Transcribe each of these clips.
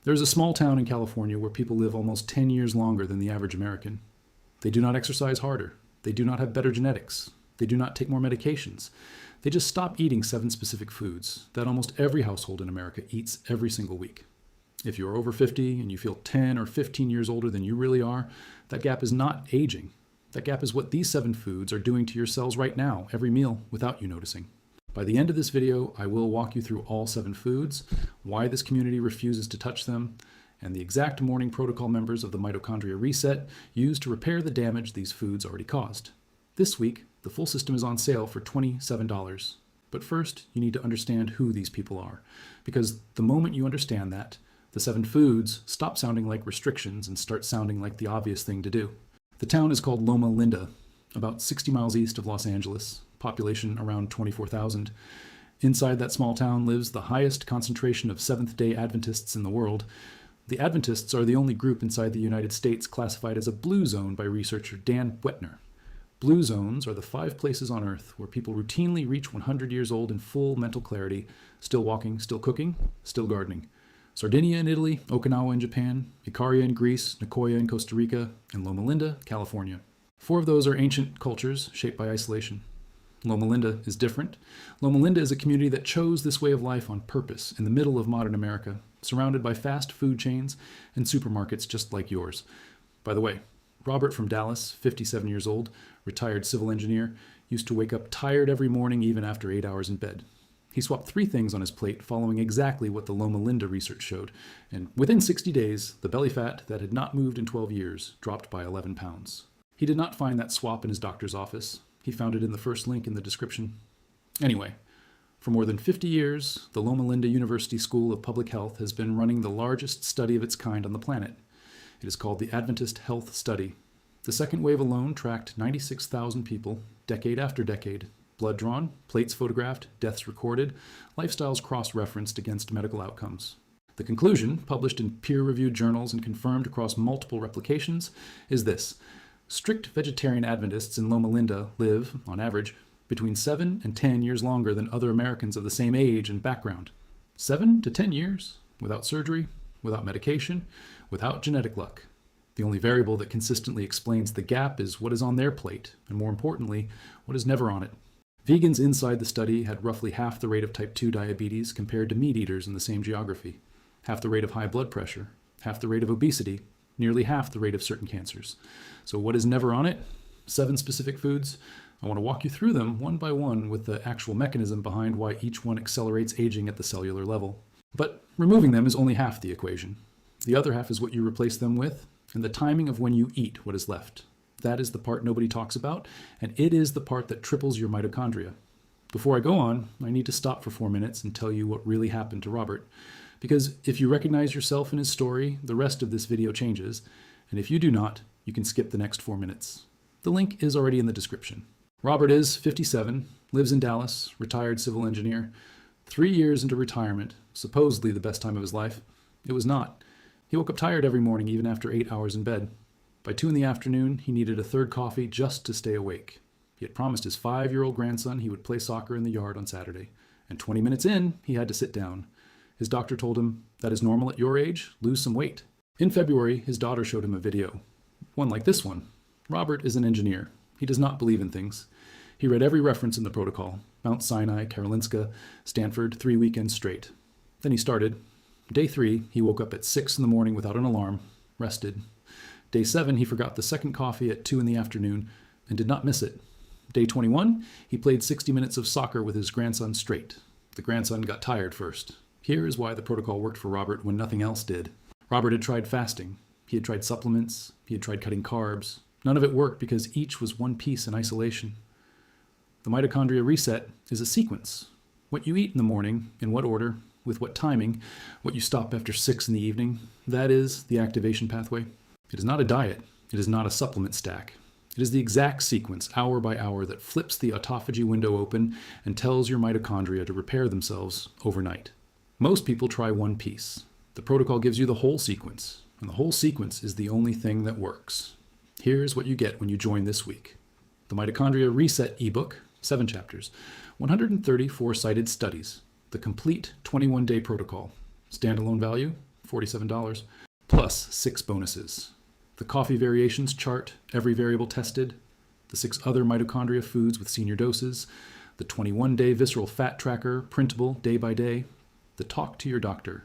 There's a small town in California where people live almost 10 years longer than the average American. They do not exercise harder. They do not have better genetics. They do not take more medications. They just stop eating 7 specific foods that almost every household in America eats every single week. If you're over 50 and you feel 10 or 15 years older than you really are, that gap is not aging. That gap is what these 7 foods are doing to your cells right now, every meal, without you noticing. By the end of this video, I will walk you through all 7 foods, why this community refuses to touch them, and the exact morning protocol members of the Mitochondria Reset use to repair the damage these foods already caused. This week, the full system is on sale for $27. But first, you need to understand who these people are, because the moment you understand that, the 7 foods stop sounding like restrictions and start sounding like the obvious thing to do. The town is called Loma Linda, about 60 miles east of Los Angeles, population around 24,000. Inside that small town lives the highest concentration of Seventh-day Adventists in the world. The Adventists are the only group inside the United States classified as a blue zone by researcher Dan Buettner. Blue zones are the 5 places on Earth where people routinely reach 100 years old in full mental clarity, still walking, still cooking, still gardening. Sardinia in Italy, Okinawa in Japan, Icaria in Greece, Nicoya in Costa Rica, and Loma Linda, California. 4 of those are ancient cultures shaped by isolation. Loma Linda is different. Loma Linda is a community that chose this way of life on purpose in the middle of modern America, surrounded by fast food chains and supermarkets just like yours. By the way, Robert from Dallas, 57 years old, retired civil engineer, used to wake up tired every morning even after 8 hours in bed. He swapped 3 things on his plate following exactly what the Loma Linda research showed, and within 60 days, the belly fat that had not moved in 12 years dropped by 11 pounds. He did not find that swap in his doctor's office. He found it in the first link in the description. Anyway, for more than 50 years, the Loma Linda University School of Public Health has been running the largest study of its kind on the planet. It is called the Adventist Health Study. The second wave alone tracked 96,000 people, decade after decade. Blood drawn, plates photographed, deaths recorded, lifestyles cross-referenced against medical outcomes. The conclusion, published in peer-reviewed journals and confirmed across multiple replications, is this. Strict vegetarian Adventists in Loma Linda live, on average, between 7 and 10 years longer than other Americans of the same age and background. 7 to 10 years, without surgery, without medication, without genetic luck. The only variable that consistently explains the gap is what is on their plate, and more importantly, what is never on it. Vegans inside the study had roughly half the rate of type 2 diabetes compared to meat eaters in the same geography, half the rate of high blood pressure, half the rate of obesity, nearly half the rate of certain cancers. So what is never on it? 7 specific foods. I want to walk you through them one by one with the actual mechanism behind why each one accelerates aging at the cellular level. But removing them is only half the equation. The other half is what you replace them with, and the timing of when you eat what is left. That is the part nobody talks about, and it is the part that triples your mitochondria. Before I go on, I need to stop for 4 minutes and tell you what really happened to Robert. Because if you recognize yourself in his story, the rest of this video changes, and if you do not, you can skip the next 4 minutes. The link is already in the description. Robert is 57, lives in Dallas, retired civil engineer. 3 years into retirement, supposedly the best time of his life. It was not. He woke up tired every morning, even after 8 hours in bed. By 2 in the afternoon, he needed a 3rd coffee just to stay awake. He had promised his 5-year-old grandson he would play soccer in the yard on Saturday, and 20 minutes in, he had to sit down. His doctor told him, "That is normal at your age, lose some weight." In February, his daughter showed him a video. One like this one. Robert is an engineer. He does not believe in things. He read every reference in the protocol. Mount Sinai, Karolinska, Stanford, 3 weekends straight. Then he started. Day 3, he woke up at 6 in the morning without an alarm, rested. Day 7, he forgot the 2nd coffee at 2 in the afternoon and did not miss it. Day 21, he played 60 minutes of soccer with his grandson straight. The grandson got tired first. Here is why the protocol worked for Robert when nothing else did. Robert had tried fasting. He had tried supplements. He had tried cutting carbs. None of it worked because each was one piece in isolation. The mitochondria reset is a sequence. What you eat in the morning, in what order, with what timing, what you stop after 6 in the evening, that is the activation pathway. It is not a diet. It is not a supplement stack. It is the exact sequence, hour by hour, that flips the autophagy window open and tells your mitochondria to repair themselves overnight. Most people try one piece. The protocol gives you the whole sequence, and the whole sequence is the only thing that works. Here's what you get when you join this week. The Mitochondria Reset ebook, 7 chapters, 134 cited studies, the complete 21-day protocol. Standalone value, $47, plus 6 bonuses. The coffee variations chart, every variable tested, the 6 other mitochondria foods with senior doses, the 21-day Visceral Fat Tracker, printable day by day, the talk to your doctor,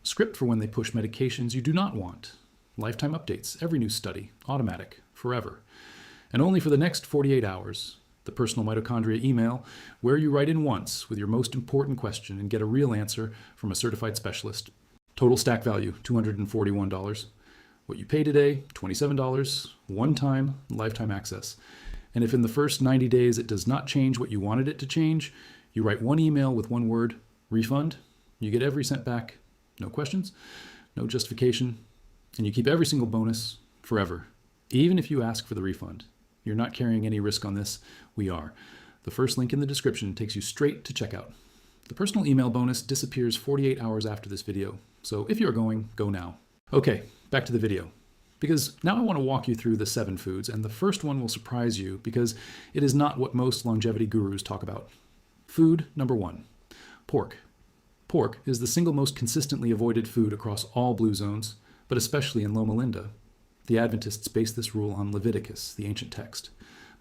script for when they push medications you do not want, lifetime updates, every new study, automatic, forever, and only for the next 48 hours, the personal mitochondria email where you write in once with your most important question and get a real answer from a certified specialist. Total stack value, $241. What you pay today, $27, one-time lifetime access. And if in the first 90 days it does not change what you wanted it to change, you write one email with one word, refund, you get every cent back, no questions, no justification, and you keep every single bonus forever, even if you ask for the refund. You're not carrying any risk on this. We are. The first link in the description takes you straight to checkout. The personal email bonus disappears 48 hours after this video, so if you're going, go now. Okay, back to the video. Because now I want to walk you through the 7 foods, and the first one will surprise you because it is not what most longevity gurus talk about. Food number 1, pork. Pork is the single most consistently avoided food across all blue zones, but especially in Loma Linda. The Adventists base this rule on Leviticus, the ancient text.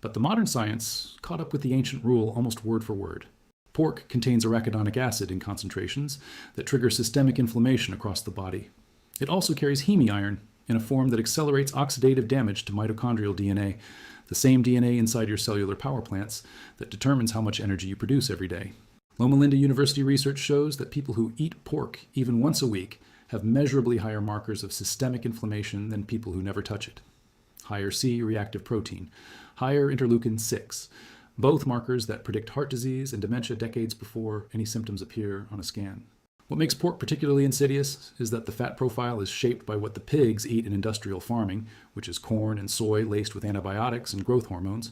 But the modern science caught up with the ancient rule almost word for word. Pork contains arachidonic acid in concentrations that trigger systemic inflammation across the body. It also carries hemi-iron in a form that accelerates oxidative damage to mitochondrial DNA, the same DNA inside your cellular power plants that determines how much energy you produce every day. Loma Linda University research shows that people who eat pork even once a week have measurably higher markers of systemic inflammation than people who never touch it. Higher C-reactive protein, higher interleukin-6, both markers that predict heart disease and dementia decades before any symptoms appear on a scan. What makes pork particularly insidious is that the fat profile is shaped by what the pigs eat in industrial farming, which is corn and soy laced with antibiotics and growth hormones.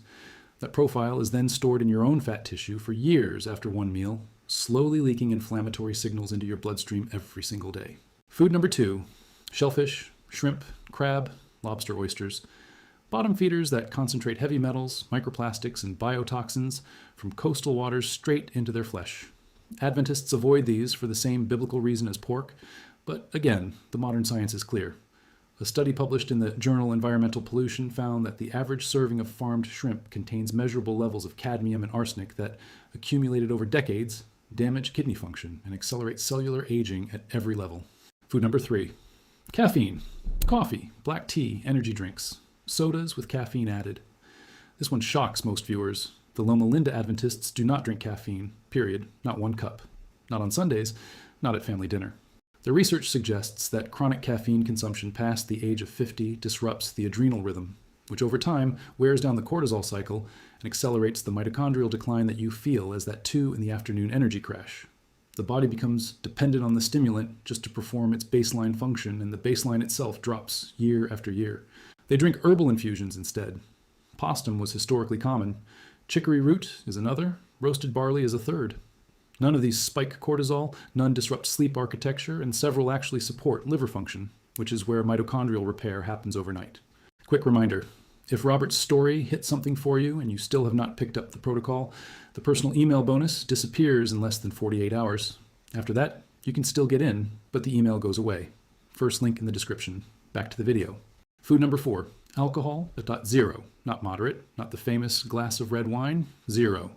That profile is then stored in your own fat tissue for years after one meal, slowly leaking inflammatory signals into your bloodstream every single day. Food number 2, shellfish, shrimp, crab, lobster, oysters. Bottom feeders that concentrate heavy metals, microplastics, and biotoxins from coastal waters straight into their flesh. Adventists avoid these for the same biblical reason as pork, but again, the modern science is clear. A study published in the journal Environmental Pollution found that the average serving of farmed shrimp contains measurable levels of cadmium and arsenic that, accumulated over decades, damage kidney function and accelerate cellular aging at every level. Food number 3, caffeine, coffee, black tea, energy drinks, sodas with caffeine added. This one shocks most viewers. The Loma Linda Adventists do not drink caffeine, period, not 1 cup. Not on Sundays, not at family dinner. The research suggests that chronic caffeine consumption past the age of 50 disrupts the adrenal rhythm, which over time wears down the cortisol cycle and accelerates the mitochondrial decline that you feel as that 2 in the afternoon energy crash. The body becomes dependent on the stimulant just to perform its baseline function, and the baseline itself drops year after year. They drink herbal infusions instead. Postum was historically common. Chicory root is another. Roasted barley is a third. None of these spike cortisol, none disrupt sleep architecture, and several actually support liver function, which is where mitochondrial repair happens overnight. Quick reminder, if Robert's story hit something for you and you still have not picked up the protocol, the personal email bonus disappears in less than 48 hours. After that, you can still get in, but the email goes away. First link in the description. Back to the video. Food number 4, alcohol, but 0, not moderate, not the famous glass of red wine, 0.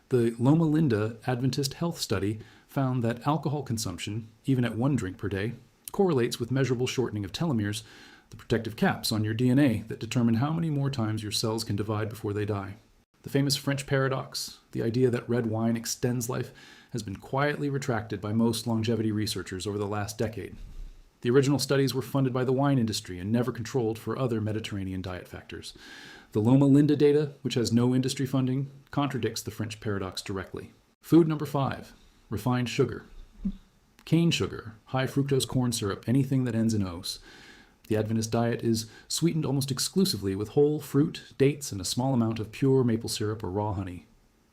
The Loma Linda Adventist Health Study found that alcohol consumption, even at 1 drink per day, correlates with measurable shortening of telomeres, the protective caps on your DNA that determine how many more times your cells can divide before they die. The famous French paradox, the idea that red wine extends life, has been quietly retracted by most longevity researchers over the last decade. The original studies were funded by the wine industry and never controlled for other Mediterranean diet factors. The Loma Linda data, which has no industry funding, contradicts the French paradox directly. Food number 5, refined sugar. Cane sugar, high fructose corn syrup, anything that ends in ose. The Adventist diet is sweetened almost exclusively with whole fruit, dates, and a small amount of pure maple syrup or raw honey.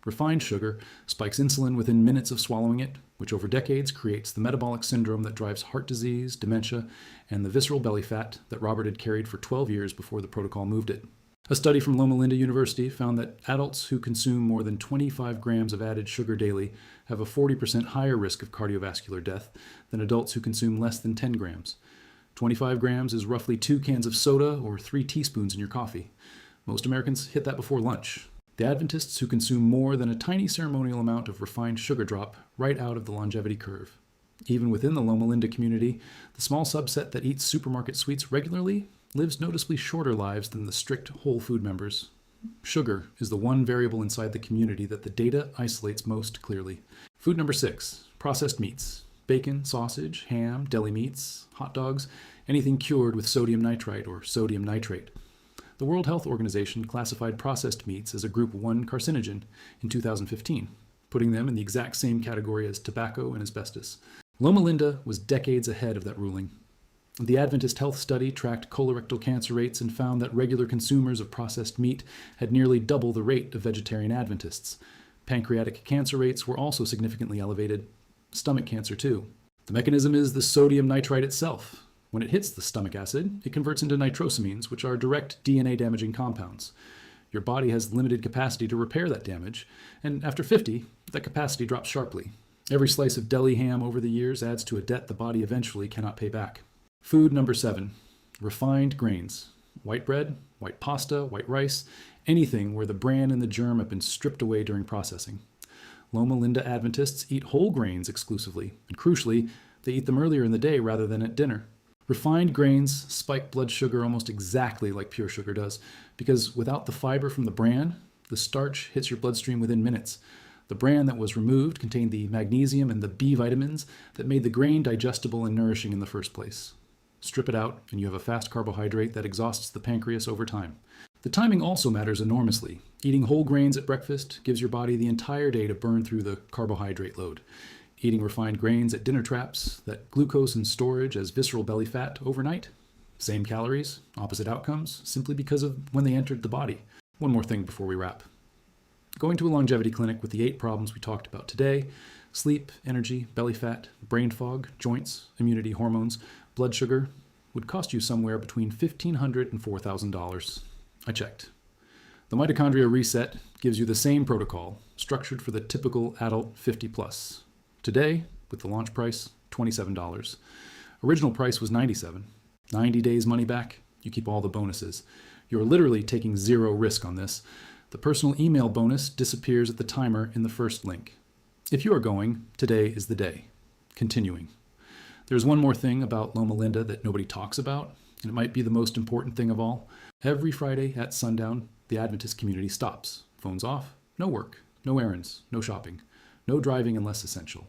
Refined sugar spikes insulin within minutes of swallowing it, which over decades creates the metabolic syndrome that drives heart disease, dementia, and the visceral belly fat that Robert had carried for 12 years before the protocol moved it. A study from Loma Linda University found that adults who consume more than 25 grams of added sugar daily have a 40% higher risk of cardiovascular death than adults who consume less than 10 grams. 25 grams is roughly 2 cans of soda or 3 teaspoons in your coffee. Most Americans hit that before lunch. The Adventists who consume more than a tiny ceremonial amount of refined sugar drop right out of the longevity curve. Even within the Loma Linda community, the small subset that eats supermarket sweets regularly lives noticeably shorter lives than the strict whole food members. Sugar is the one variable inside the community that the data isolates most clearly. Food number 6, processed meats. Bacon, sausage, ham, deli meats, hot dogs, anything cured with sodium nitrite or sodium nitrate. The World Health Organization classified processed meats as a Group 1 carcinogen in 2015, putting them in the exact same category as tobacco and asbestos. Loma Linda was decades ahead of that ruling. The Adventist Health Study tracked colorectal cancer rates and found that regular consumers of processed meat had nearly double the rate of vegetarian Adventists. Pancreatic cancer rates were also significantly elevated. Stomach cancer, too. The mechanism is the sodium nitrite itself. When it hits the stomach acid, it converts into nitrosamines, which are direct DNA-damaging compounds. Your body has limited capacity to repair that damage, and after 50, that capacity drops sharply. Every slice of deli ham over the years adds to a debt the body eventually cannot pay back. Food number 7, refined grains. White bread, white pasta, white rice, anything where the bran and the germ have been stripped away during processing. Loma Linda Adventists eat whole grains exclusively, and crucially, they eat them earlier in the day rather than at dinner. Refined grains spike blood sugar almost exactly like pure sugar does, because without the fiber from the bran, the starch hits your bloodstream within minutes. The bran that was removed contained the magnesium and the B vitamins that made the grain digestible and nourishing in the first place. Strip it out, and you have a fast carbohydrate that exhausts the pancreas over time. The timing also matters enormously. Eating whole grains at breakfast gives your body the entire day to burn through the carbohydrate load. Eating refined grains at dinner traps that glucose in storage as visceral belly fat overnight. Same calories, opposite outcomes, simply because of when they entered the body. One more thing before we wrap. Going to a longevity clinic with the 8 problems we talked about today, sleep, energy, belly fat, brain fog, joints, immunity, hormones, blood sugar, would cost you somewhere between $1,500 and $4,000. I checked. The Mitochondria Reset gives you the same protocol, structured for the typical adult 50 plus. Today, with the launch price, $27. Original price was $97. 90 days money back, you keep all the bonuses. You're literally taking zero risk on this. The personal email bonus disappears at the timer in the first link. If you are going, today is the day. Continuing. There's one more thing about Loma Linda that nobody talks about, and it might be the most important thing of all. Every Friday at sundown, the Adventist community stops. Phones off, no work, no errands, no shopping, no driving unless essential.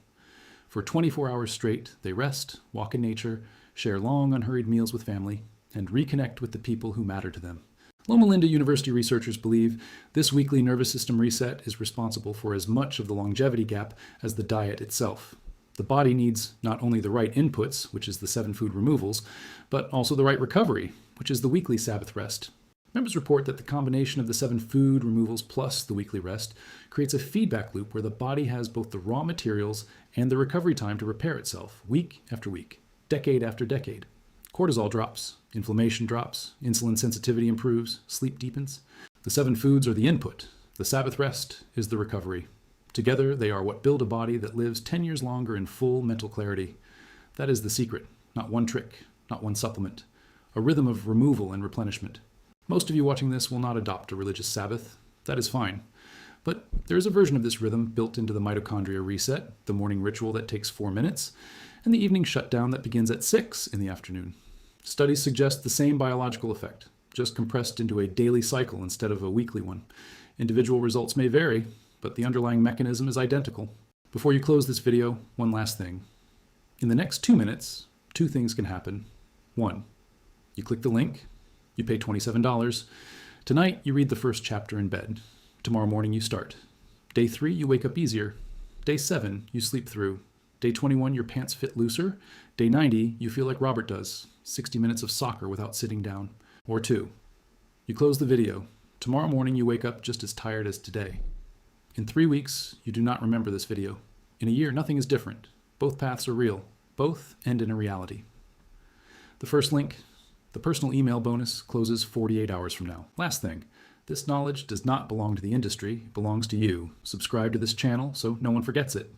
For 24 hours straight, they rest, walk in nature, share long, unhurried meals with family, and reconnect with the people who matter to them. Loma Linda University researchers believe this weekly nervous system reset is responsible for as much of the longevity gap as the diet itself. The body needs not only the right inputs, which is the 7 food removals, but also the right recovery, which is the weekly Sabbath rest. Members report that the combination of the 7 food removals plus the weekly rest creates a feedback loop where the body has both the raw materials and the recovery time to repair itself, week after week, decade after decade. Cortisol drops, inflammation drops, insulin sensitivity improves, sleep deepens. The 7 foods are the input. The Sabbath rest is the recovery. Together, they are what build a body that lives 10 years longer in full mental clarity. That is the secret, not one trick, not one supplement. A rhythm of removal and replenishment. Most of you watching this will not adopt a religious Sabbath. That is fine. But there is a version of this rhythm built into the Mitochondria Reset, the morning ritual that takes 4 minutes, and the evening shutdown that begins at 6 in the afternoon. Studies suggest the same biological effect, just compressed into a daily cycle instead of a weekly one. Individual results may vary, but the underlying mechanism is identical. Before you close this video, one last thing. In the next 2 minutes, 2 things can happen. 1, you click the link, you pay $27. Tonight, you read the first chapter in bed. Tomorrow morning, you start. Day 3, you wake up easier. Day 7, you sleep through. Day 21, your pants fit looser. Day 90, you feel like Robert does, 60 minutes of soccer without sitting down. Or 2, you close the video. Tomorrow morning, you wake up just as tired as today. In 3 weeks, you do not remember this video. In a year, nothing is different. Both paths are real. Both end in a reality. The first link, The personal email bonus closes 48 hours from now. Last thing, this knowledge does not belong to the industry, it belongs to you. Subscribe to this channel so no one forgets it.